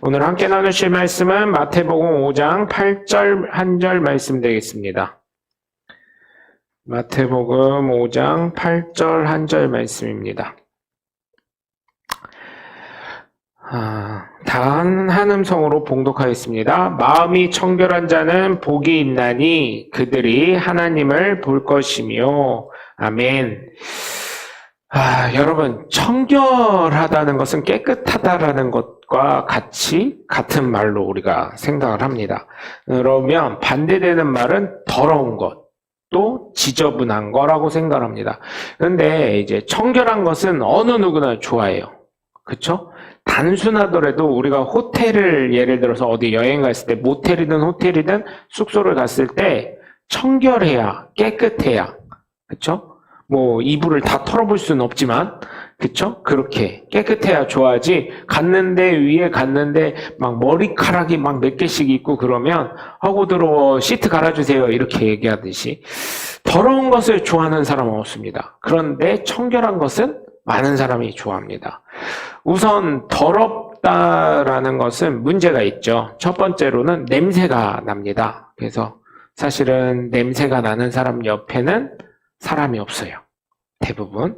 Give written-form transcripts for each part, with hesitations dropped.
오늘 함께 나누실 말씀은 마태복음 5장 8절 한 절 말씀 되겠습니다. 마태복음 5장 8절 한 절 말씀입니다. 단 한 음성으로 봉독하겠습니다. 마음이 청결한 자는 복이 있나니 그들이 하나님을 볼 것이며. 아멘. 여러분, 청결하다는 것은 깨끗하다라는 것과 같은 말로 우리가 생각을 합니다. 그러면 반대되는 말은 더러운 것, 또 지저분한 거라고 생각을 합니다. 그런데 이제 청결한 것은 어느 누구나 좋아해요. 그쵸? 단순하더라도 우리가 호텔을 예를 들어서 어디 여행 갔을 때 모텔이든 호텔이든 숙소를 갔을 때 청결해야, 깨끗해야, 그쵸? 뭐 이불을 다 털어볼 수는 없지만, 그쵸? 그렇게 깨끗해야 좋아하지. 위에 갔는데 막 머리카락이 막 몇 개씩 있고 그러면 하고 더러워, 시트 갈아주세요 이렇게 얘기하듯이 더러운 것을 좋아하는 사람은 없습니다. 그런데 청결한 것은 많은 사람이 좋아합니다. 우선 더럽다라는 것은 문제가 있죠. 첫 번째로는 냄새가 납니다. 그래서 사실은 냄새가 나는 사람 옆에는 사람이 없어요. 대부분.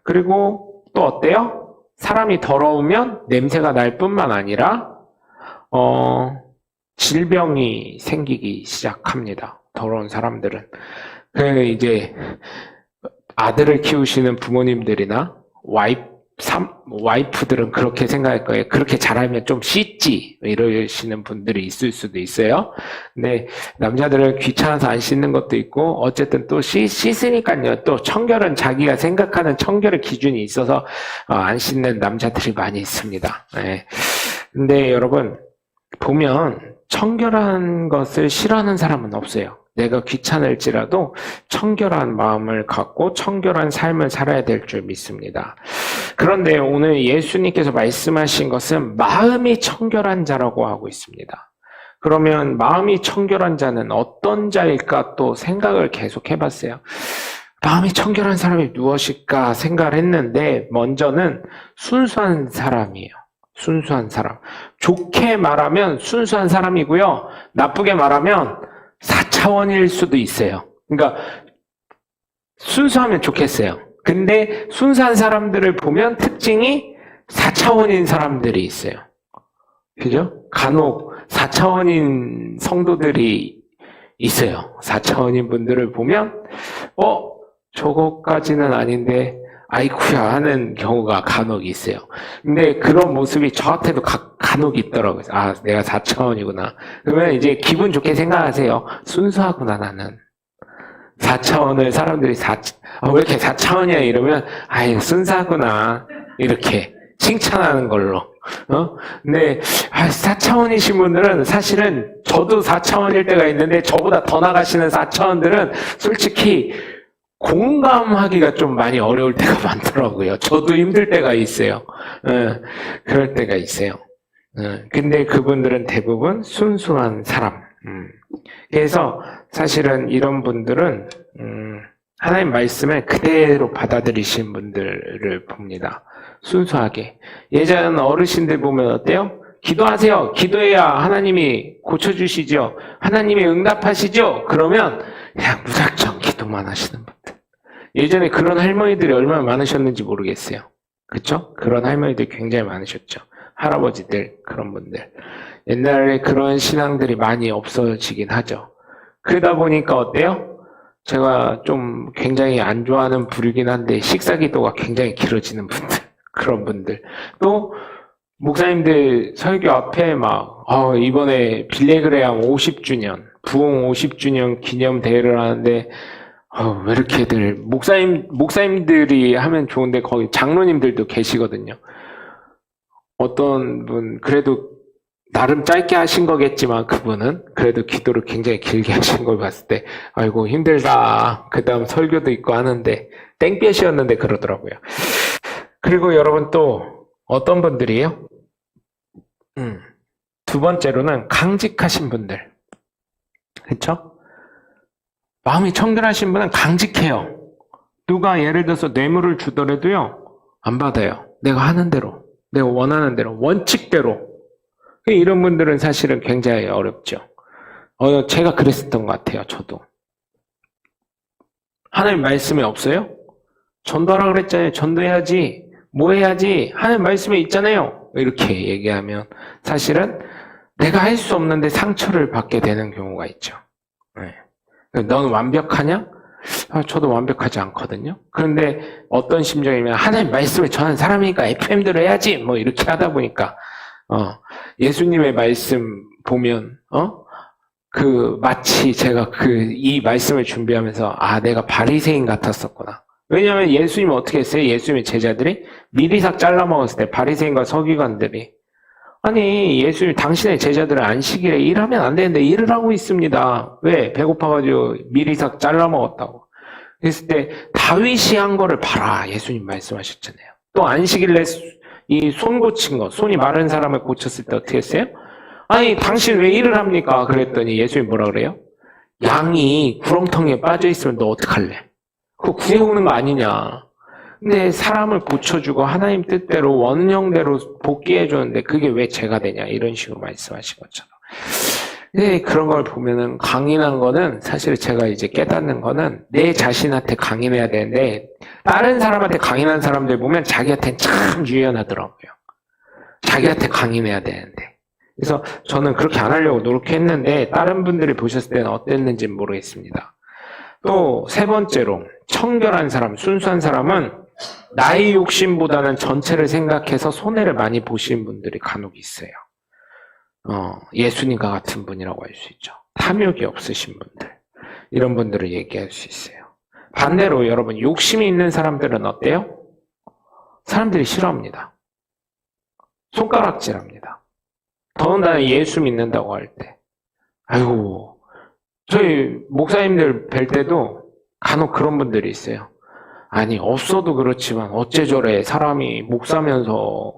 그리고 또 어때요? 사람이 더러우면 냄새가 날 뿐만 아니라 질병이 생기기 시작합니다. 더러운 사람들은. 이제 아들을 키우시는 부모님들이나 와이프들은 그렇게 생각할 거예요. 그렇게 잘하면 좀 씻지 이러시는 분들이 있을 수도 있어요. 근데 남자들은 귀찮아서 안 씻는 것도 있고 어쨌든 또 씻으니까요. 또 청결은 자기가 생각하는 청결의 기준이 있어서 안 씻는 남자들이 많이 있습니다. 네. 근데 여러분 보면 청결한 것을 싫어하는 사람은 없어요. 내가 귀찮을지라도 청결한 마음을 갖고 청결한 삶을 살아야 될 줄 믿습니다. 그런데 오늘 예수님께서 말씀하신 것은 마음이 청결한 자라고 하고 있습니다. 그러면 마음이 청결한 자는 어떤 자일까 또 생각을 계속 해봤어요. 마음이 청결한 사람이 무엇일까 생각을 했는데 먼저는 순수한 사람이에요. 순수한 사람. 좋게 말하면 순수한 사람이고요. 나쁘게 말하면 4차원일 수도 있어요. 그러니까 순수하면 좋겠어요. 근데 순수한 사람들을 보면 특징이 4차원인 사람들이 있어요. 그죠? 간혹 4차원인 성도들이 있어요. 4차원인 분들을 보면 저거까지는 아닌데 아이쿠야 하는 경우가 간혹 있어요. 근데 그런 모습이 저한테도 간혹 있더라고요. 내가 4차원이구나. 그러면 이제 기분 좋게 생각하세요. 순수하구나, 나는. 4차원을 사람들이 왜 이렇게 4차원이야 이러면, 순수하구나. 이렇게 칭찬하는 걸로. 근데 4차원이신 분들은 사실은 저도 4차원일 때가 있는데 저보다 더 나가시는 4차원들은 솔직히 공감하기가 좀 많이 어려울 때가 많더라고요. 저도 힘들 때가 있어요. 그럴 때가 있어요. 근데 그분들은 대부분 순수한 사람. 그래서 사실은 이런 분들은 하나님 말씀을 그대로 받아들이신 분들을 봅니다. 순수하게. 예전 어르신들 보면 어때요? 기도하세요. 기도해야 하나님이 고쳐주시죠. 하나님이 응답하시죠. 그러면 그냥 무작정 기도만 하시는 분들. 예전에 그런 할머니들이 얼마나 많으셨는지 모르겠어요. 그쵸? 그런 할머니들이 굉장히 많으셨죠. 할아버지들, 그런 분들. 옛날에 그런 신앙들이 많이 없어지긴 하죠. 그러다 보니까 어때요? 제가 좀 굉장히 안 좋아하는 부류긴 한데 식사 기도가 굉장히 길어지는 분들. 그런 분들. 또 목사님들 설교 앞에 이번에 빌레그레암 50주년, 부흥 50주년 기념 대회를 하는데 왜 이렇게들 목사님들이 하면 좋은데 거기 장로님들도 계시거든요. 어떤 분 그래도 나름 짧게 하신 거겠지만 그분은 그래도 기도를 굉장히 길게 하신 걸 봤을 때 아이고 힘들다. 그 다음 설교도 있고 하는데 땡볕이었는데 그러더라고요. 그리고 여러분 또 어떤 분들이에요? 두 번째로는 강직하신 분들. 그쵸? 마음이 청결하신 분은 강직해요. 누가 예를 들어서 뇌물을 주더라도요, 안 받아요. 내가 하는 대로, 내가 원하는 대로, 원칙대로. 이런 분들은 사실은 굉장히 어렵죠. 제가 그랬었던 것 같아요, 저도. 하나님 말씀이 없어요? 전도하라 그랬잖아요. 전도해야지. 뭐 해야지. 하나님 말씀에 있잖아요. 이렇게 얘기하면 사실은 내가 할 수 없는데 상처를 받게 되는 경우가 있죠. 네. 너는 완벽하냐? 저도 완벽하지 않거든요. 그런데 어떤 심정이면 하나님 말씀을 전하는 사람이니까 FM대로 해야지. 뭐 이렇게 하다 보니까 예수님의 말씀 보면 마치 제가 이 말씀을 준비하면서 내가 바리새인 같았었구나. 왜냐하면 예수님은 어떻게 했어요? 예수님의 제자들이 미리삭 잘라 먹었을 때 바리새인과 서기관들이 아니 예수님 당신의 제자들은 안식일에 일하면 안 되는데 일을 하고 있습니다. 왜? 배고파가지고 미리삭 잘라 먹었다고. 그랬을 때 다윗이 한 거를 봐라 예수님 말씀하셨잖아요. 또 안식일에 이 손 고친 거, 손이 마른 사람을 고쳤을 때 어떻게 했어요? 아니 당신 왜 일을 합니까? 그랬더니 예수님 뭐라 그래요? 양이 구렁텅이에 빠져 있으면 너 어떡할래? 그거 구해오는 거 아니냐. 근데 사람을 고쳐주고 하나님 뜻대로 원형대로 복귀해주는데 그게 왜 죄가 되냐 이런 식으로 말씀하신 것처럼. 네, 그런 걸 보면은 강인한 거는 사실 제가 이제 깨닫는 거는 내 자신한테 강인해야 되는데 다른 사람한테 강인한 사람들 보면 자기한테는 참 유연하더라고요. 자기한테 강인해야 되는데. 그래서 저는 그렇게 안 하려고 노력했는데 다른 분들이 보셨을 때는 어땠는지 모르겠습니다. 또 세 번째로 청결한 사람, 순수한 사람은 나의 욕심보다는 전체를 생각해서 손해를 많이 보시는 분들이 간혹 있어요. 예수님과 같은 분이라고 할 수 있죠. 탐욕이 없으신 분들. 이런 분들을 얘기할 수 있어요. 반대로 여러분 욕심이 있는 사람들은 어때요? 사람들이 싫어합니다. 손가락질합니다. 더군다나 예수 믿는다고 할 때. 아이고, 저희 목사님들 뵐 때도 간혹 그런 분들이 있어요. 아니 없어도 그렇지만 어째 저래 사람이 목사면서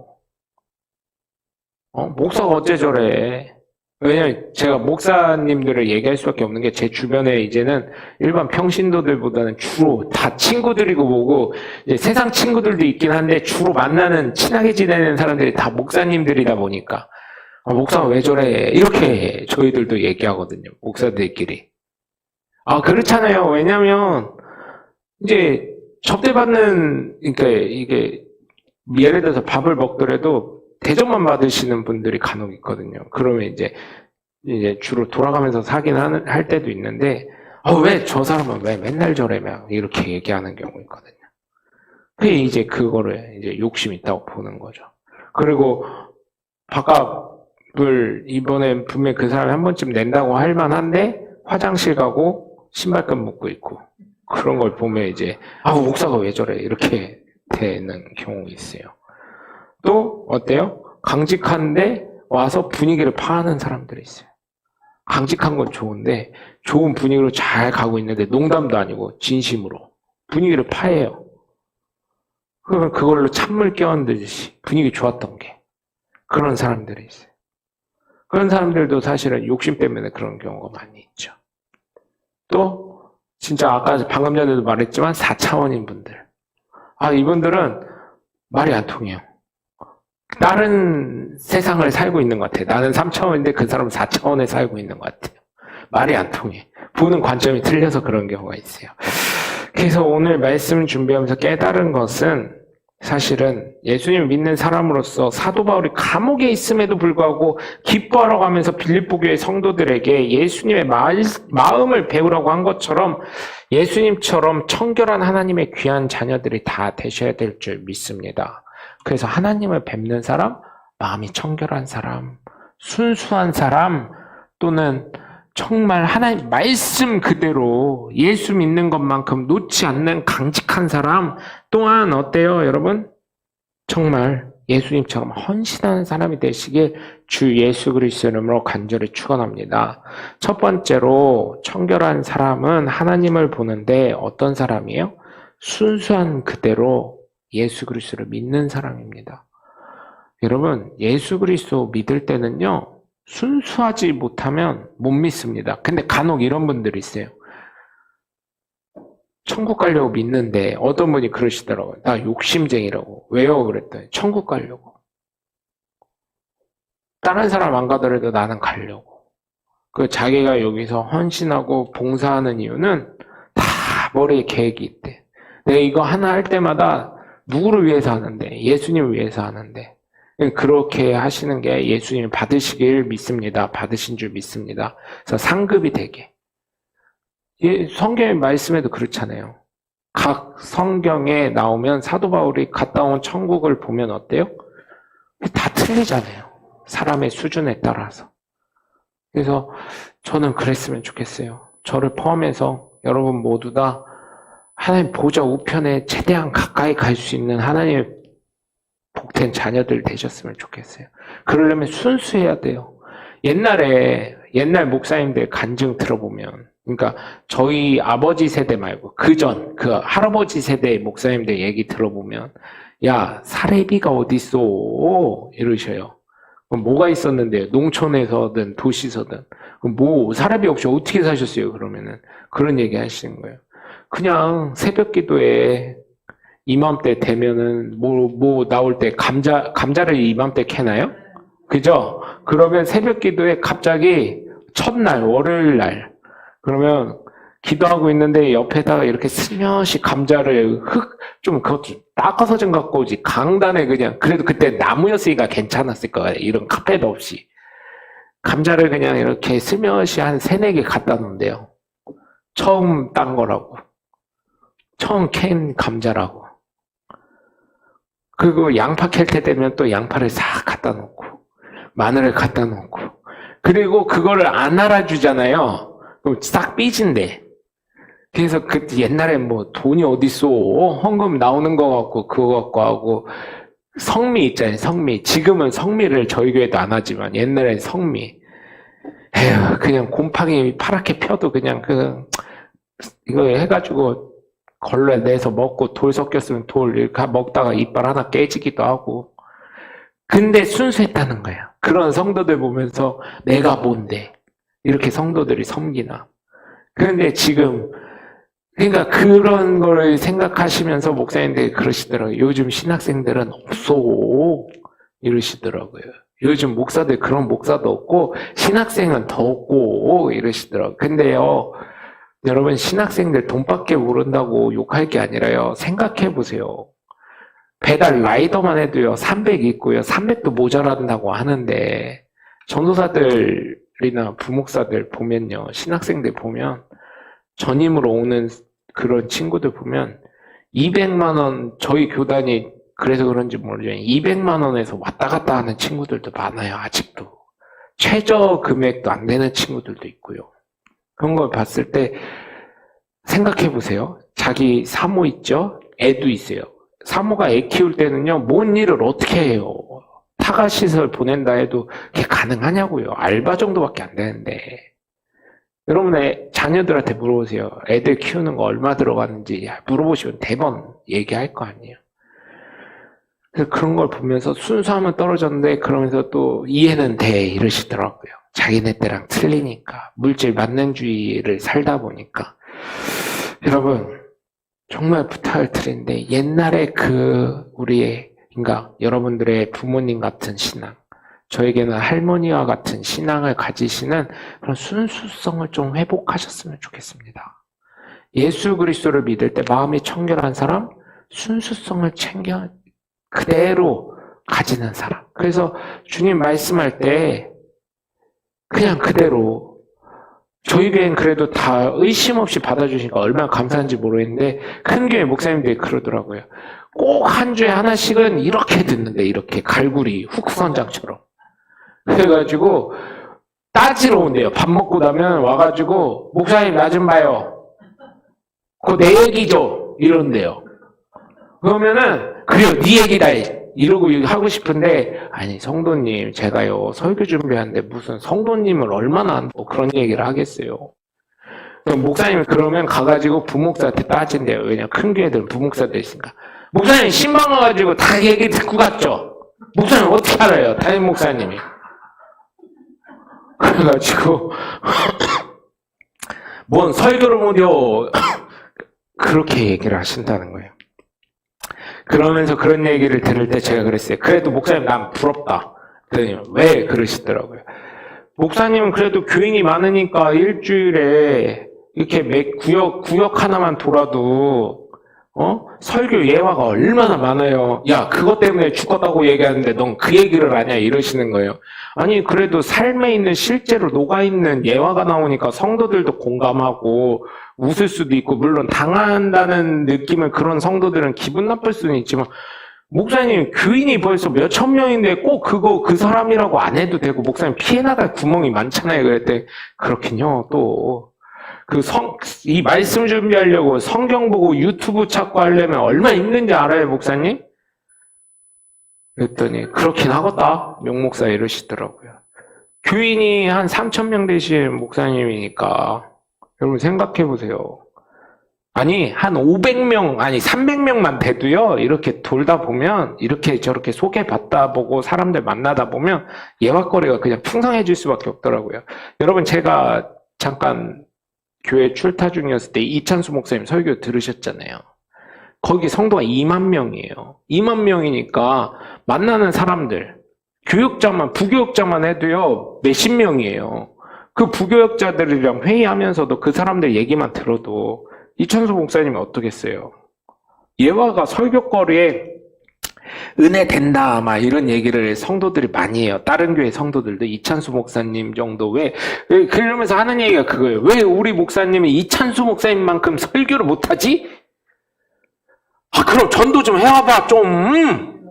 목사가 어째 저래. 왜냐면 제가 목사님들을 얘기할 수밖에 없는 게 제 주변에 이제는 일반 평신도들보다는 주로 다 친구들이고 뭐고 이제 세상 친구들도 있긴 한데 주로 만나는 친하게 지내는 사람들이 다 목사님들이다 보니까 목사가 왜 저래 이렇게 저희들도 얘기하거든요. 목사들끼리. 그렇잖아요. 왜냐면 이제 접대받는 그러니까 이게 예를 들어서 밥을 먹더라도 대접만 받으시는 분들이 간혹 있거든요. 그러면 이제 주로 돌아가면서 할 때도 있는데, 왜 저 사람은 왜 맨날 저래? 막 이렇게 얘기하는 경우 있거든요. 그게 이제 그거를 이제 욕심 있다고 보는 거죠. 그리고 밥값을 이번에 분명히 그 사람이 한 번쯤 낸다고 할 만한데, 화장실 가고 신발끈 묶고 있고, 그런 걸 보면 이제, 목사가 왜 저래? 이렇게 되는 경우 있어요. 또 어때요? 강직한데 와서 분위기를 파하는 사람들이 있어요. 강직한 건 좋은데 좋은 분위기로 잘 가고 있는데 농담도 아니고 진심으로 분위기를 파해요. 그러면 그걸로 찬물 끼얹듯이 분위기 좋았던 게 그런 사람들이 있어요. 그런 사람들도 사실은 욕심 때문에 그런 경우가 많이 있죠. 또 진짜 아까 방금 전에도 말했지만 4차원인 분들. 이분들은 말이 안 통해요. 다른 세상을 살고 있는 것 같아요. 나는 3차원인데 그 사람은 4차원에 살고 있는 것 같아요. 말이 안 통해. 보는 관점이 틀려서 그런 경우가 있어요. 그래서 오늘 말씀 준비하면서 깨달은 것은 사실은 예수님 믿는 사람으로서 사도 바울이 감옥에 있음에도 불구하고 기뻐하러 가면서 빌립보 교회 성도들에게 예수님의 마음을 배우라고 한 것처럼 예수님처럼 청결한 하나님의 귀한 자녀들이 다 되셔야 될 줄 믿습니다. 그래서 하나님을 뵙는 사람, 마음이 청결한 사람, 순수한 사람, 또는 정말 하나님 말씀 그대로 예수 믿는 것만큼 놓지 않는 강직한 사람 또한 어때요, 여러분? 정말 예수님처럼 헌신하는 사람이 되시길 주 예수 그리스도의 이름으로 간절히 축원합니다. 첫 번째로 청결한 사람은 하나님을 보는데 어떤 사람이에요? 순수한 그대로 예수 그리스도를 믿는 사람입니다. 여러분, 예수 그리스도 믿을 때는요, 순수하지 못하면 못 믿습니다. 근데 간혹 이런 분들이 있어요. 천국 가려고 믿는데 어떤 분이 그러시더라고요. 나 욕심쟁이라고. 왜요? 그랬더니 천국 가려고. 다른 사람 안 가더라도 나는 가려고. 그 자기가 여기서 헌신하고 봉사하는 이유는 다 머리에 계획이 있대. 내가 이거 하나 할 때마다 누구를 위해서 하는데? 예수님을 위해서 하는데. 그렇게 하시는 게 예수님 받으시길 믿습니다. 받으신 줄 믿습니다. 그래서 상급이 되게. 성경의 말씀에도 그렇잖아요. 각 성경에 나오면 사도 바울이 갔다 온 천국을 보면 어때요? 다 틀리잖아요. 사람의 수준에 따라서. 그래서 저는 그랬으면 좋겠어요. 저를 포함해서 여러분 모두 다 하나님 보좌 우편에 최대한 가까이 갈 수 있는 하나님의 복된 자녀들 되셨으면 좋겠어요. 그러려면 순수해야 돼요. 옛날 목사님들 간증 들어보면, 그러니까 저희 아버지 세대 말고 그 할아버지 세대의 목사님들 얘기 들어보면, 야, 사례비가 어딨어? 이러셔요. 그럼 뭐가 있었는데요? 농촌에서든 도시서든. 그럼 뭐 사례비 없이 어떻게 사셨어요? 그러면은 그런 얘기 하시는 거예요. 그냥 새벽 기도에 이맘때 되면은 뭐 나올 때 감자를 이맘때 캐나요? 그죠? 그러면 새벽 기도에 갑자기 첫날 월요일 날 그러면 기도하고 있는데 옆에다가 이렇게 스며시 감자를 좀 그것도 닦아서 좀 갖고 오지. 강단에 그냥 그래도 그때 나무였으니까 괜찮았을 거예요. 이런 카펫 없이 감자를 그냥 이렇게 스며시 한 3-4개 갖다 놓은대요. 처음 딴 거라고. 처음 캔 감자라고. 그리고 양파 캘 때 되면 또 양파를 싹 갖다 놓고 마늘을 갖다 놓고 그리고 그거를 안 알아주잖아요. 그럼 싹 삐진대. 그래서 그 옛날에 뭐 돈이 어딨어? 헌금 나오는 거 갖고 그거 갖고 하고 성미 있잖아요. 성미. 지금은 성미를 저희 교회도 안 하지만 옛날엔 성미. 에휴, 그냥 곰팡이 파랗게 펴도 그냥 이거 해가지고 걸레 내서 먹고 돌 섞였으면 돌 이렇게 먹다가 이빨 하나 깨지기도 하고. 근데 순수했다는 거야. 그런 성도들 보면서 내가 뭔데 이렇게 성도들이 섬기나. 그런데 지금 그러니까 그런 걸 생각하시면서 목사님들이 그러시더라고요. 요즘 신학생들은 없어 이러시더라고요. 요즘 목사들 그런 목사도 없고 신학생은 더 없고 이러시더라고요. 근데요, 여러분 신학생들 돈밖에 모른다고 욕할 게 아니라요. 생각해 보세요. 배달 라이더만 해도요 300 있고요 300도 모자란다고 하는데 전도사들이나 부목사들 보면요, 신학생들 보면 전임으로 오는 그런 친구들 보면 200만 원, 저희 교단이 그래서 그런지 모르지만 200만 원에서 왔다 갔다 하는 친구들도 많아요. 아직도 최저 금액도 안 되는 친구들도 있고요. 그런 걸 봤을 때 생각해 보세요. 자기 사모 있죠? 애도 있어요. 사모가 애 키울 때는요, 뭔 일을 어떻게 해요? 타가시설 보낸다 해도 그게 가능하냐고요. 알바 정도밖에 안 되는데. 여러분의 자녀들한테 물어보세요. 애들 키우는 거 얼마 들어가는지 물어보시면 대번 얘기할 거 아니에요. 그래서 그런 걸 보면서 순수함은 떨어졌는데 그러면서 또 이해는 돼 이러시더라고요. 자기네 때랑 틀리니까. 물질 만능주의를 살다 보니까. 여러분 정말 부탁을 드리는데 옛날에 우리의 그러니까 여러분들의 부모님 같은 신앙, 저에게는 할머니와 같은 신앙을 가지시는 그런 순수성을 좀 회복하셨으면 좋겠습니다. 예수 그리스도를 믿을 때 마음이 청결한 사람, 순수성을 챙겨 그대로 가지는 사람. 그래서 주님 말씀할 때 그냥 그대로, 저희 교회는 그래도 다 의심 없이 받아주시니까 얼마나 감사한지 모르겠는데 큰 교회 목사님들이 그러더라고요. 꼭 한 주에 하나씩은 이렇게 듣는데, 이렇게 갈구리 훅선장처럼. 그래가지고 따지러 온대요. 밥 먹고 나면 와가지고 목사님 나 좀 봐요. 그거 내 얘기죠. 이런대요. 그러면은 그래요, 네 얘기다 이러고 하고 싶은데, 아니 성도님 제가요 설교 준비하는데 무슨 성도님을 얼마나 그런 얘기를 하겠어요. 목사님 그러면 가가지고 부목사한테 따진대요. 왜냐면 큰 교회들은 부목사들 있으니까. 목사님 신방 와가지고 다 얘기 듣고 갔죠. 목사님 어떻게 알아요? 담임 목사님이. 그래가지고 뭔 설교를 못해요. 그렇게 얘기를 하신다는 거예요. 그러면서 그런 얘기를 들을 때 제가 그랬어요. 그래도 목사님 난 부럽다. 그랬더니 왜 그러시더라고요. 목사님은 그래도 교인이 많으니까 일주일에 이렇게 매 구역 하나만 돌아도 설교 예화가 얼마나 많아요. 야, 그것 때문에 죽었다고 얘기하는데 넌 그 얘기를 하냐 이러시는 거예요. 아니, 그래도 삶에 있는 실제로 녹아있는 예화가 나오니까 성도들도 공감하고 웃을 수도 있고, 물론 당한다는 느낌은 그런 성도들은 기분 나쁠 수는 있지만, 목사님, 교인이 벌써 몇천 명인데 꼭 그 사람이라고 안 해도 되고, 목사님 피해 나갈 구멍이 많잖아요. 그랬더니, 그렇긴요, 또. 이 말씀 준비하려고 성경 보고 유튜브 찾고 하려면 얼마나 힘든지 알아요, 목사님? 그랬더니, 그렇긴 하겠다. 명목사 이러시더라고요. 교인이 한 3,000명 되신 목사님이니까, 여러분 생각해 보세요. 아니, 한 500명, 아니, 300명만 돼도요, 이렇게 돌다 보면, 이렇게 저렇게 소개받다 보고 사람들 만나다 보면, 예화거리가 그냥 풍성해질 수밖에 없더라고요. 여러분, 제가 잠깐 교회 출타 중이었을 때 이찬수 목사님 설교 들으셨잖아요. 거기 성도가 2만 명이에요. 2만 명이니까 만나는 사람들, 부교육자만 해도요, 몇십 명이에요. 그 부교육자들이랑 회의하면서도 그 사람들 얘기만 들어도 이찬수 목사님이 어떻겠어요? 예화가 설교거리에 은혜 된다, 막 이런 얘기를 성도들이 많이 해요. 다른 교회 성도들도 이찬수 목사님 정도 그러면서 하는 얘기가 그거예요. 왜 우리 목사님이 이찬수 목사님만큼 설교를 못하지? 그럼 전도 좀 해와봐, 좀.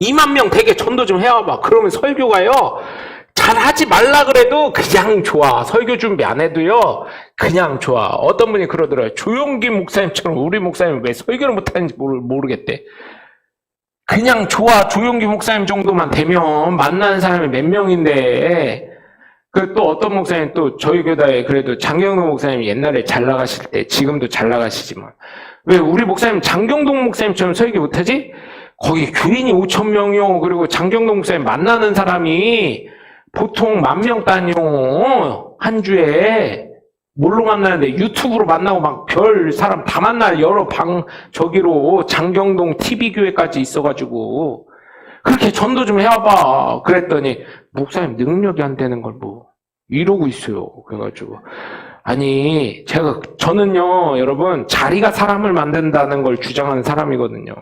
2만 명 되게 전도 좀 해와봐. 그러면 설교가요, 잘 하지 말라 그래도 그냥 좋아. 설교 준비 안 해도요, 그냥 좋아. 어떤 분이 그러더라고요. 조용기 목사님처럼 우리 목사님 왜 설교를 못하는지 모르겠대. 그냥 좋아. 조용기 목사님 정도만 되면 만나는 사람이 몇 명인데. 또 어떤 목사님 또 저희 교단에 그래도 장경동 목사님이 옛날에 잘 나가실 때, 지금도 잘 나가시지만, 왜 우리 목사님 장경동 목사님처럼 설교 못하지? 거기 교인이 5,000명이요. 그리고 장경동 목사님 만나는 사람이 보통 10,000명 단위요. 한 주에. 뭘로 만나는데 유튜브로 만나고 막 별 사람 다 만나. 여러 저기로 장경동 TV교회까지 있어가지고 그렇게 전도 좀 해와봐. 그랬더니 목사님 능력이 안 되는 걸 이러고 있어요. 그래가지고 아니 저는요 여러분 자리가 사람을 만든다는 걸 주장하는 사람이거든요.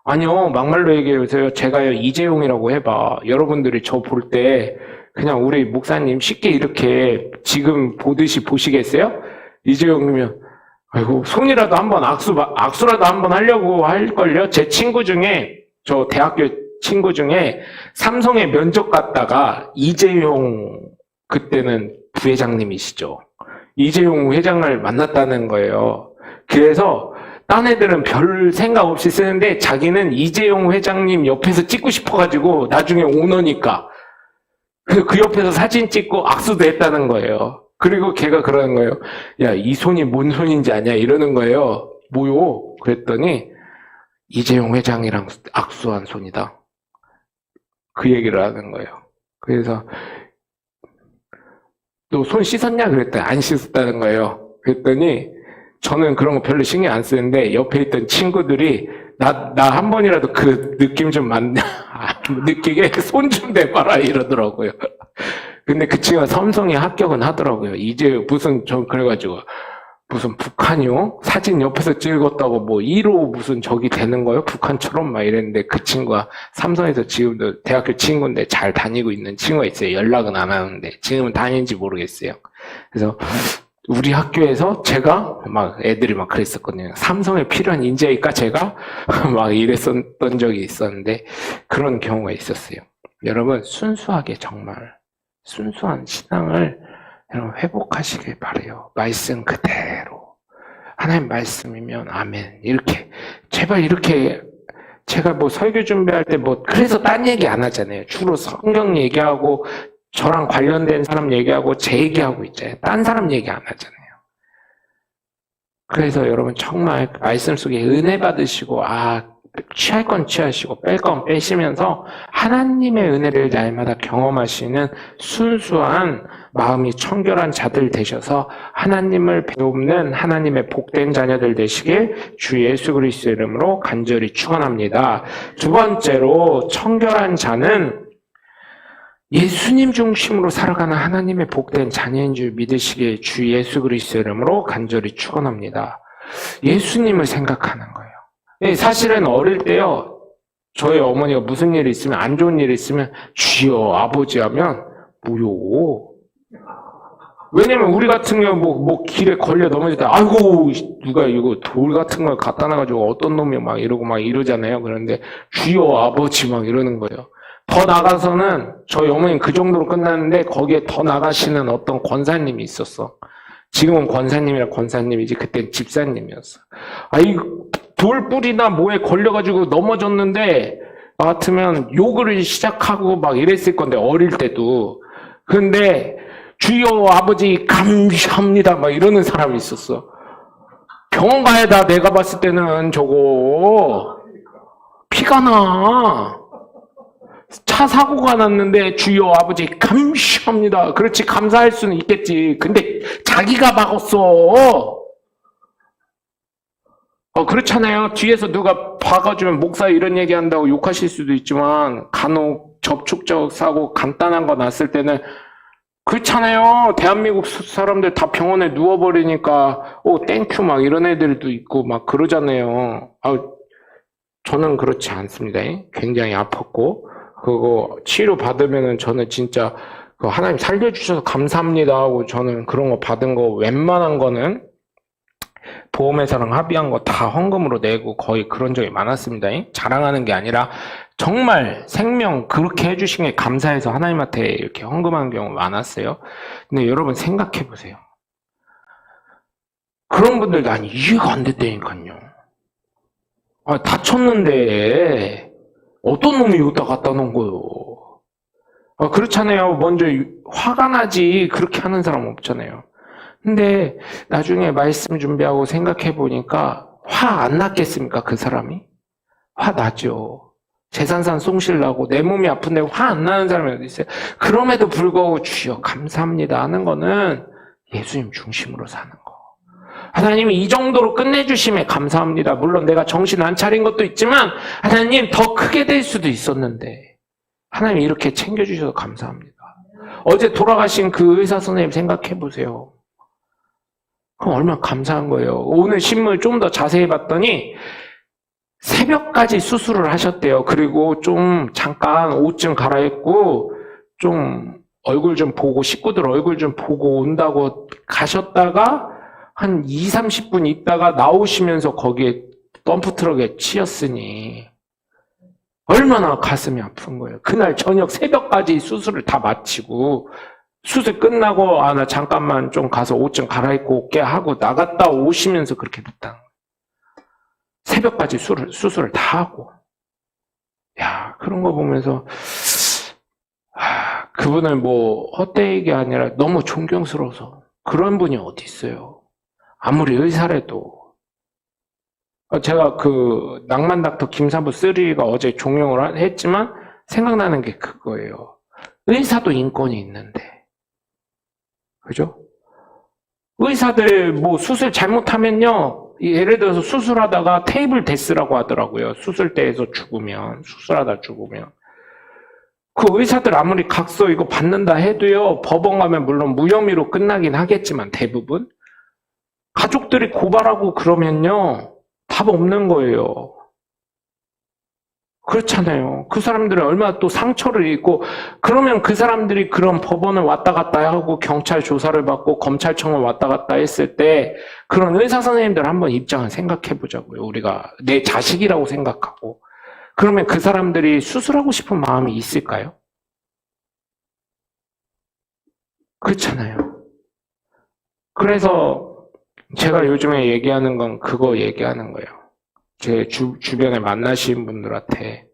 아니요, 막말로 얘기해보세요. 제가요 이재용이라고 해봐. 여러분들이 저 볼 때 그냥 우리 목사님 쉽게 이렇게 지금 보듯이 보시겠어요? 이재용이면 아이고 손이라도 한번 악수라도 한번 하려고 할걸요. 제 친구 중에 저 대학교 친구 중에 삼성에 면접 갔다가 이재용 그때는 부회장님이시죠. 이재용 회장을 만났다는 거예요. 그래서 딴 애들은 별 생각 없이 쓰는데 자기는 이재용 회장님 옆에서 찍고 싶어가지고 나중에 오너니까 그 옆에서 사진 찍고 악수도 했다는 거예요. 그리고 걔가 그러는 거예요. 야, 이 손이 뭔 손인지 아냐? 이러는 거예요. 뭐요? 그랬더니 이재용 회장이랑 악수한 손이다. 그 얘기를 하는 거예요. 그래서 너 손 씻었냐? 그랬더니 안 씻었다는 거예요. 그랬더니 저는 그런 거 별로 신경 안 쓰는데 옆에 있던 친구들이 나 한 번이라도 그 느낌 좀 느끼게 손 좀 대봐라 이러더라고요. 근데 그 친구가 삼성에 합격은 하더라고요. 이제 그래가지고 무슨 북한이요? 사진 옆에서 찍었다고 1호 무슨 저기 되는 거요? 북한처럼 막 이랬는데 그 친구가 삼성에서 지금도 대학교 친구인데 잘 다니고 있는 친구가 있어요. 연락은 안 하는데 지금은 다니는지 모르겠어요. 그래서 우리 학교에서 제가 애들이 그랬었거든요. 삼성에 필요한 인재일까 제가 이랬었던 적이 있었는데 그런 경우가 있었어요. 여러분 순수하게 정말 순수한 신앙을 여러분 회복하시길 바래요. 말씀 그대로 하나님 말씀이면 아멘 이렇게 제발 이렇게 제가 설교 준비할 때 그래서 딴 얘기 안 하잖아요. 주로 성경 얘기하고 저랑 관련된 사람 얘기하고 제 얘기하고 있잖아요. 딴 사람 얘기 안 하잖아요. 그래서 여러분 정말 말씀 속에 은혜 받으시고 취할 건 취하시고 뺄 건 빼시면서 하나님의 은혜를 날마다 경험하시는 순수한 마음이 청결한 자들 되셔서 하나님을 배우는 하나님의 복된 자녀들 되시길 주 예수 그리스도의 이름으로 간절히 축원합니다. 두 번째로 청결한 자는 예수님 중심으로 살아가는 하나님의 복된 자녀인 줄 믿으시기에 주 예수 그리스도의 이름으로 간절히 축원합니다. 예수님을 생각하는 거예요. 사실은 어릴 때요, 저희 어머니가 무슨 일이 있으면, 안 좋은 일이 있으면 주여 아버지 하면 뭐요? 왜냐면 우리 같은 경우 뭐 길에 걸려 넘어질 때 아이고 누가 이거 돌 같은 걸 갖다 놔가지고 어떤 놈이 막 이러고 막 이러잖아요. 그런데 주여 아버지 막 이러는 거예요. 더 나가서는 저희 어머니는 그 정도로 끝났는데 거기에 더 나가시는 어떤 권사님이 있었어. 지금은 권사님이라 권사님이지 그땐 집사님이었어. 아이 돌 뿌리나 뭐에 걸려가지고 넘어졌는데 나 같으면 욕을 시작하고 막 이랬을 건데 어릴 때도. 근데 주여 아버지 감사합니다 막 이러는 사람이 있었어. 병원 가야 다 내가 봤을 때는 저거 피가 나. 차 사고가 났는데 주여 아버지 감사합니다. 그렇지 감사할 수는 있겠지. 근데 자기가 막았어. 그렇잖아요. 뒤에서 누가 봐가지고 목사 이런 얘기한다고 욕하실 수도 있지만 간혹 접촉적 사고 간단한 거 났을 때는 그렇잖아요. 대한민국 사람들 다 병원에 누워버리니까 땡큐 막 이런 애들도 있고 막 그러잖아요. 저는 그렇지 않습니다. 굉장히 아팠고 그거 치료 받으면은 저는 진짜 하나님 살려주셔서 감사합니다 하고 저는 그런 거 받은 거 웬만한 거는 보험회사랑 합의한 거 다 헌금으로 내고 거의 그런 적이 많았습니다. 자랑하는 게 아니라 정말 생명 그렇게 해주신 게 감사해서 하나님한테 이렇게 헌금하는 경우가 많았어요. 근데 여러분 생각해 보세요. 그런 분들도 아니 이해가 안 됐다니까요. 다쳤는데 어떤 놈이 여기다 갖다 놓은 거요. 그렇잖아요. 먼저 화가 나지 그렇게 하는 사람 없잖아요. 근데 나중에 말씀 준비하고 생각해 보니까 화 안 났겠습니까? 그 사람이? 화 나죠. 재산상 송실나고 내 몸이 아픈데 화 안 나는 사람이 어디 있어요? 그럼에도 불구하고 주여 감사합니다 하는 거는 예수님 중심으로 사는 거. 하나님이 이 정도로 끝내주심에 감사합니다. 물론 내가 정신 안 차린 것도 있지만 하나님 더 크게 될 수도 있었는데 하나님이 이렇게 챙겨주셔서 감사합니다. 어제 돌아가신 그 의사 선생님 생각해 보세요. 그럼 얼마나 감사한 거예요. 오늘 신문을 좀 더 자세히 봤더니 새벽까지 수술을 하셨대요. 그리고 좀 잠깐 옷 좀 갈아입고 좀 얼굴 좀 보고 식구들 얼굴 좀 보고 온다고 가셨다가 한 2, 30분 있다가 나오시면서 거기에 덤프트럭에 치였으니 얼마나 가슴이 아픈 거예요. 그날 저녁 새벽까지 수술을 다 마치고 수술 끝나고 나 잠깐만 좀 가서 옷 좀 갈아입고 올게 하고 나갔다 오시면서 그렇게 됐다는 거예요. 새벽까지 수술을 다 하고. 야, 그런 거 보면서 그분을 뭐 헛되게 아니라 너무 존경스러워서 그런 분이 어디 있어요. 아무리 의사라도. 제가 그 낭만 닥터 김사부 3가 어제 종영을 했지만 생각나는 게 그거예요. 의사도 인권이 있는데. 그죠? 의사들 뭐 수술 잘못하면요. 예를 들어서 수술하다가 테이블 데스라고 하더라고요. 수술대에서 죽으면, 수술하다 죽으면. 그 의사들 아무리 각서 이거 받는다 해도요. 법원 가면 물론 무혐의로 끝나긴 하겠지만 대부분. 가족들이 고발하고 그러면요. 답 없는 거예요. 그렇잖아요. 그 사람들은 얼마나 또 상처를 입고 그러면 그 사람들이 그런 법원을 왔다 갔다 하고 경찰 조사를 받고 검찰청을 왔다 갔다 했을 때 그런 의사 선생님들 한번 입장을 생각해 보자고요. 우리가 내 자식이라고 생각하고 그러면 그 사람들이 수술하고 싶은 마음이 있을까요? 그렇잖아요. 그래서 제가 요즘에 얘기하는 건 그거 얘기하는 거예요. 제 주변에 만나신 분들한테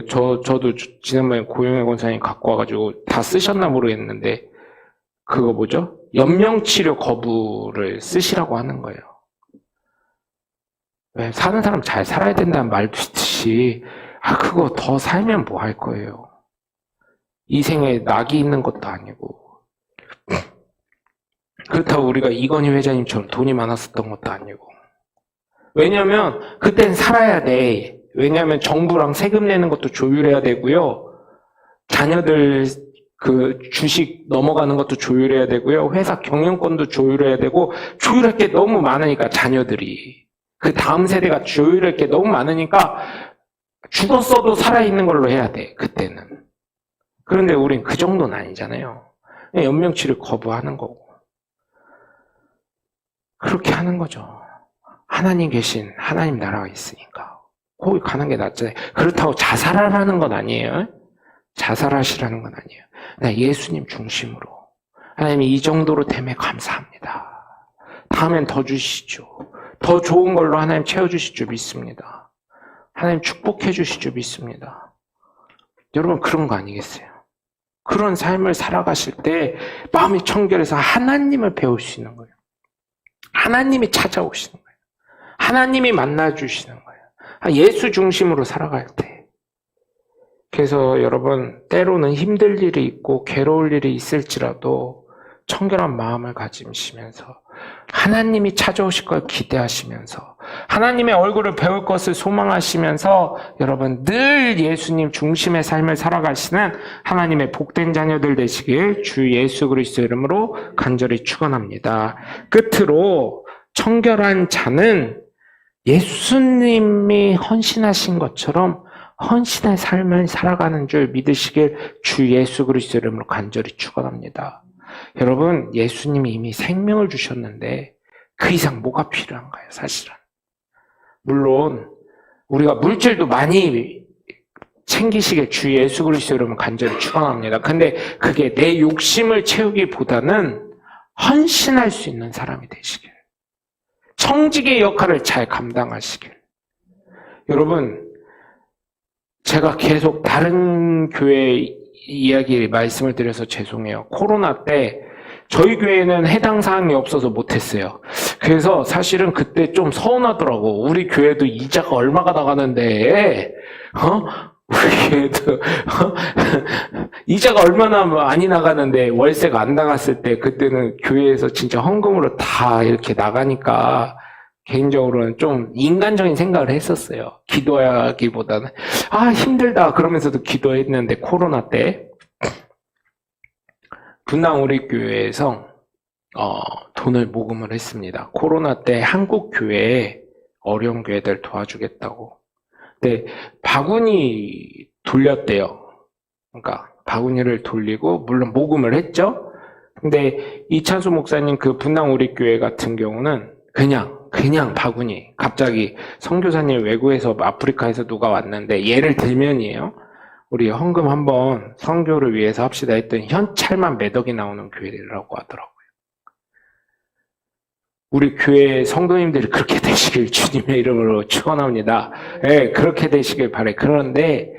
저도 지난번에 고영애 권사님 갖고 와가지고 다 쓰셨나 모르겠는데 그거 뭐죠? 연명치료 거부를 쓰시라고 하는 거예요. 왜 사는 사람 잘 살아야 된다는 말도 있듯이 그거 더 살면 뭐 할 거예요. 이 생에 낙이 있는 것도 아니고 그렇다고 우리가 이건희 회장님처럼 돈이 많았었던 것도 아니고 왜냐면 그땐 살아야 돼. 왜냐면 정부랑 세금 내는 것도 조율해야 되고요. 자녀들 그 주식 넘어가는 것도 조율해야 되고요. 회사 경영권도 조율해야 되고, 조율할 게 너무 많으니까 자녀들이. 그 다음 세대가 조율할 게 너무 많으니까 죽었어도 살아있는 걸로 해야 돼, 그때는. 그런데 우린 그 정도는 아니잖아요. 연명치를 거부하는 거고. 그렇게 하는 거죠. 하나님 계신 하나님 나라가 있으니까. 거기 가는 게 낫잖아요. 그렇다고 자살하라는 건 아니에요. 자살하시라는 건 아니에요. 그냥 예수님 중심으로. 하나님이 이 정도로 되면 감사합니다. 다음엔 더 주시죠. 더 좋은 걸로 하나님 채워주실 믿습니다. 하나님 축복해 주실 믿습니다. 여러분 그런 거 아니겠어요? 그런 삶을 살아가실 때 마음이 청결해서 하나님을 배울 수 있는 거예요. 하나님이 찾아오시는 거예요. 하나님이 만나주시는 거예요. 예수 중심으로 살아갈 때. 그래서 여러분 때로는 힘들 일이 있고 괴로울 일이 있을지라도 청결한 마음을 가지시면서 하나님이 찾아오실 걸 기대하시면서 하나님의 얼굴을 배울 것을 소망하시면서 여러분 늘 예수님 중심의 삶을 살아가시는 하나님의 복된 자녀들 되시길 주 예수 그리스도 이름으로 간절히 축원합니다. 끝으로 청결한 자는 예수님이 헌신하신 것처럼 헌신의 삶을 살아가는 줄 믿으시길 주 예수 그리스도 이름으로 간절히 축원합니다. 여러분 예수님이 이미 생명을 주셨는데 그 이상 뭐가 필요한가요? 사실은. 물론 우리가 물질도 많이 챙기시길 주 예수 그리스도 이름으로 간절히 축원합니다. 근데 그게 내 욕심을 채우기보다는 헌신할 수 있는 사람이 되시길. 청지기의 역할을 잘 감당하시길. 여러분 제가 계속 다른 교회 이야기 말씀을 드려서 죄송해요. 코로나 때 저희 교회는 해당 사항이 없어서 못했어요. 그래서 사실은 그때 좀 서운하더라고. 우리 교회도 이자가 얼마가 나가는데 우리 교회도 이자가 얼마나 많이 나가는데 월세가 안 나갔을 때 그때는 교회에서 진짜 헌금으로 다 이렇게 나가니까 개인적으로는 좀 인간적인 생각을 했었어요. 기도하기보다는 힘들다 그러면서도 기도했는데 코로나 때 분당 우리 교회에서 돈을 모금을 했습니다. 코로나 때 한국 교회에 어려운 교회들 도와주겠다고. 근데 바구니 돌렸대요. 그러니까 바구니를 돌리고 물론 모금을 했죠. 근데 이찬수 목사님 그 분당 우리 교회 같은 경우는 그냥 바구니. 갑자기 선교사님 외국에서 아프리카에서 누가 왔는데 예를 들면이에요. 우리 헌금 한번 선교를 위해서 합시다 했더니 현찰만 몇 억이 나오는 교회라고 하더라고요. 우리 교회 성도님들이 그렇게 되시길 주님의 이름으로 축원합니다. 네, 그렇게 되시길 바래. 그런데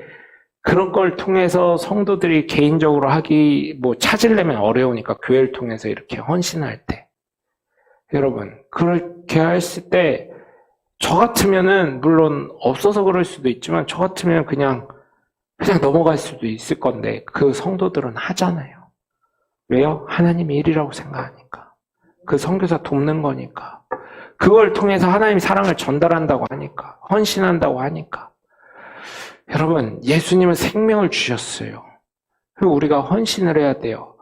그런 걸 통해서 성도들이 개인적으로 찾으려면 어려우니까 교회를 통해서 이렇게 헌신할 때 여러분 그렇게 했을 때 저 같으면은 물론 없어서 그럴 수도 있지만 저 같으면 그냥 넘어갈 수도 있을 건데 그 성도들은 하잖아요. 왜요? 하나님의 일이라고 생각하니까. 그 선교사 돕는 거니까. 그걸 통해서 하나님의 사랑을 전달한다고 하니까. 헌신한다고 하니까. 여러분 예수님은 생명을 주셨어요. 그리고 우리가 헌신을 해야 돼요.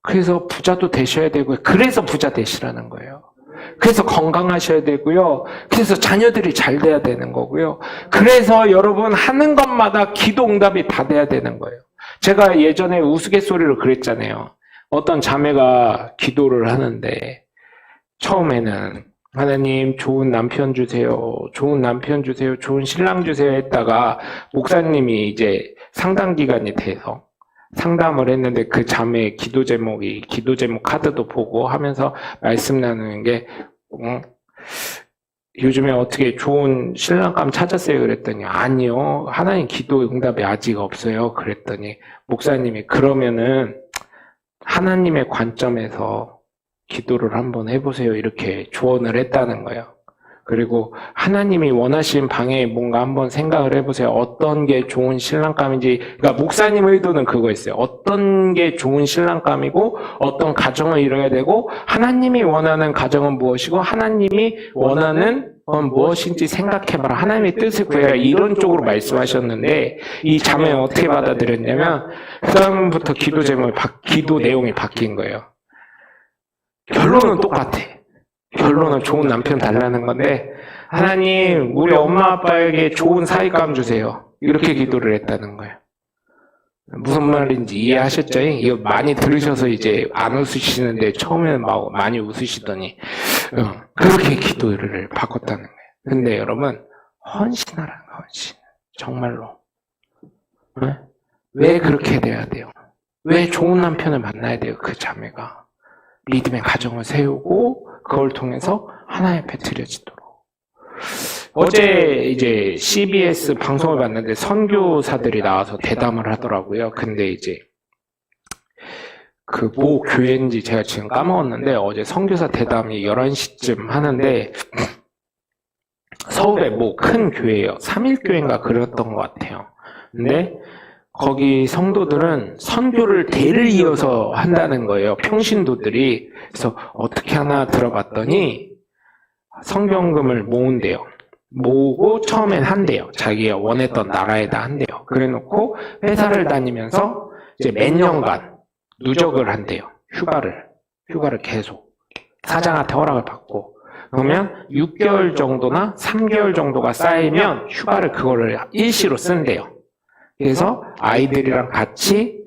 그래서 부자도 되셔야 되고요. 그래서 부자 되시라는 거예요. 그래서 건강하셔야 되고요. 그래서 자녀들이 잘 돼야 되는 거고요. 그래서 여러분 하는 것마다 기도 응답이 다 돼야 되는 거예요. 제가 예전에 우스갯소리로 그랬잖아요. 어떤 자매가 기도를 하는데 처음에는 하나님 좋은 남편 주세요. 좋은 남편 주세요. 좋은 신랑 주세요 했다가 목사님이 이제 상담 기간이 돼서 상담을 했는데 그 자매의 기도 제목 카드도 보고 하면서 말씀 나누는 게 요즘에 어떻게 좋은 신랑감 찾았어요? 그랬더니 아니요. 하나님 기도 응답이 아직 없어요. 그랬더니 목사님이 그러면은 하나님의 관점에서 기도를 한번 해보세요. 이렇게 조언을 했다는 거예요. 그리고 하나님이 원하시는 방향에 뭔가 한번 생각을 해보세요. 어떤 게 좋은 신랑감인지. 그러니까 목사님 의도는 그거였어요. 어떤 게 좋은 신랑감이고 어떤 가정을 이뤄야 되고 하나님이 원하는 가정은 무엇이고 하나님이 원하는 무엇인지 생각해봐라. 하나님의 뜻을 구해라. 이런 쪽으로 말씀하셨는데 이 자매는 어떻게 받아들였냐면 그 다음부터 기도 제목이 기도 내용이 바뀐 거예요. 결론은 똑같아. 결론은 좋은 남편 달라는 건데 하나님 우리 엄마 아빠에게 좋은 사위감 주세요. 이렇게 기도를 했다는 거예요. 무슨 말인지 이해하셨죠? 이거 많이 들으셔서 이제 안 웃으시는데 처음에는 막 많이 웃으시더니 그렇게 기도를 바꿨다는 거예요. 근데 여러분 헌신하라는 거예요. 헌신. 정말로. 왜 그렇게 돼야 돼요? 왜 좋은 남편을 만나야 돼요? 그 자매가 믿음의 가정을 세우고 그걸 통해서 하나님 앞에 드려지도록. 어제 이제 CBS 방송을 봤는데 선교사들이 나와서 대담을 하더라고요. 근데 이제 그 뭐 교회인지 제가 지금 까먹었는데 어제 선교사 대담이 11시쯤 하는데 서울에 뭐 큰 교회예요. 3일교회인가 그랬던 것 같아요. 근데 거기 성도들은 선교를 대를 이어서 한다는 거예요. 평신도들이. 그래서 어떻게 하나 들어봤더니 성경금을 모은대요. 모으고 처음엔 한대요. 자기가 원했던 나라에다 한대요. 그래놓고 회사를 다니면서 이제 몇 년간 누적을 한대요. 휴가를 계속 사장한테 허락을 받고 그러면 6개월 정도나 3개월 정도가 쌓이면 휴가를 그거를 일시로 쓴대요. 그래서 아이들이랑 같이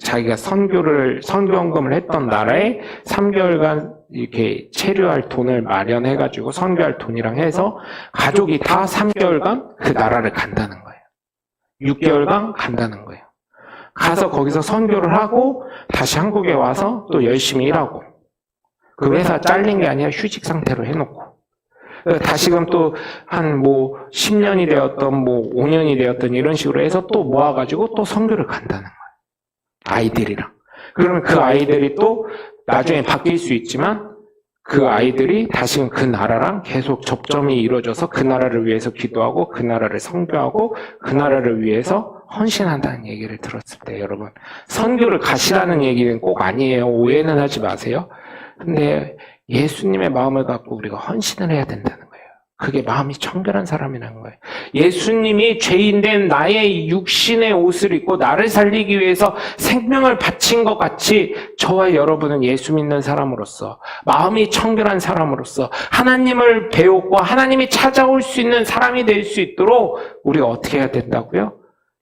자기가 선교금을 했던 나라에 3개월간 이렇게 체류할 돈을 마련해가지고 선교할 돈이랑 해서 가족이 다 3개월간 그 나라를 간다는 거예요. 6개월간 간다는 거예요. 가서 거기서 선교를 하고 다시 한국에 와서 또 열심히 일하고 그 회사 잘린 게 아니라 휴직 상태로 해놓고 다시금 또 한 10년이 되었던 5년이 되었던 이런 식으로 해서 또 모아가지고 또 선교를 간다는 거예요. 아이들이랑. 그러면 그 아이들이 또 나중에 바뀔 수 있지만 그 아이들이 다시금 그 나라랑 계속 접점이 이루어져서 그 나라를 위해서 기도하고 그 나라를 선교하고 그 나라를 위해서 헌신한다는 얘기를 들었을 때 여러분 선교를 가시라는 얘기는 꼭 아니에요. 오해는 하지 마세요. 근데 예수님의 마음을 갖고 우리가 헌신을 해야 된다는 거예요. 그게 마음이 청결한 사람이라는 거예요. 예수님이 죄인된 나의 육신의 옷을 입고 나를 살리기 위해서 생명을 바친 것 같이 저와 여러분은 예수 믿는 사람으로서 마음이 청결한 사람으로서 하나님을 배우고 하나님이 찾아올 수 있는 사람이 될 수 있도록 우리가 어떻게 해야 된다고요?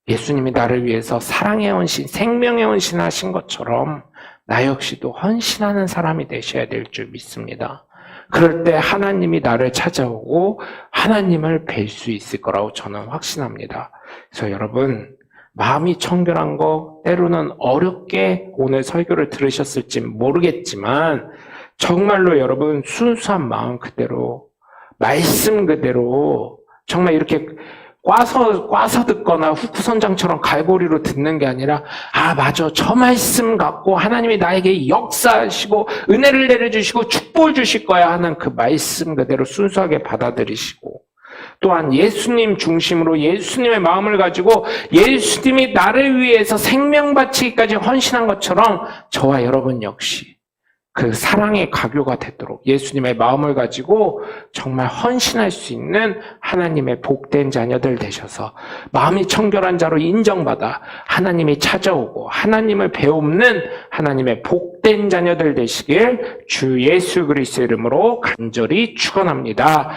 예수님이 나를 위해서 사랑의 헌신, 생명의 헌신하신 것처럼 나 역시도 헌신하는 사람이 되셔야 될 줄 믿습니다. 그럴 때 하나님이 나를 찾아오고 하나님을 뵐 수 있을 거라고 저는 확신합니다. 그래서 여러분 마음이 청결한 거 때로는 어렵게 오늘 설교를 들으셨을지 모르겠지만 정말로 여러분 순수한 마음 그대로 말씀 그대로 정말 이렇게 꽈서 듣거나 후쿠선장처럼 갈고리로 듣는 게 아니라 맞아 저 말씀 갖고 하나님이 나에게 역사하시고 은혜를 내려주시고 축복을 주실 거야 하는 그 말씀 그대로 순수하게 받아들이시고 또한 예수님 중심으로 예수님의 마음을 가지고 예수님이 나를 위해서 생명 바치기까지 헌신한 것처럼 저와 여러분 역시 그 사랑의 가교가 되도록 예수님의 마음을 가지고 정말 헌신할 수 있는 하나님의 복된 자녀들 되셔서 마음이 청결한 자로 인정받아 하나님이 찾아오고 하나님을 배우는 하나님의 복된 자녀들 되시길 주 예수 그리스도의 이름으로 간절히 축원합니다.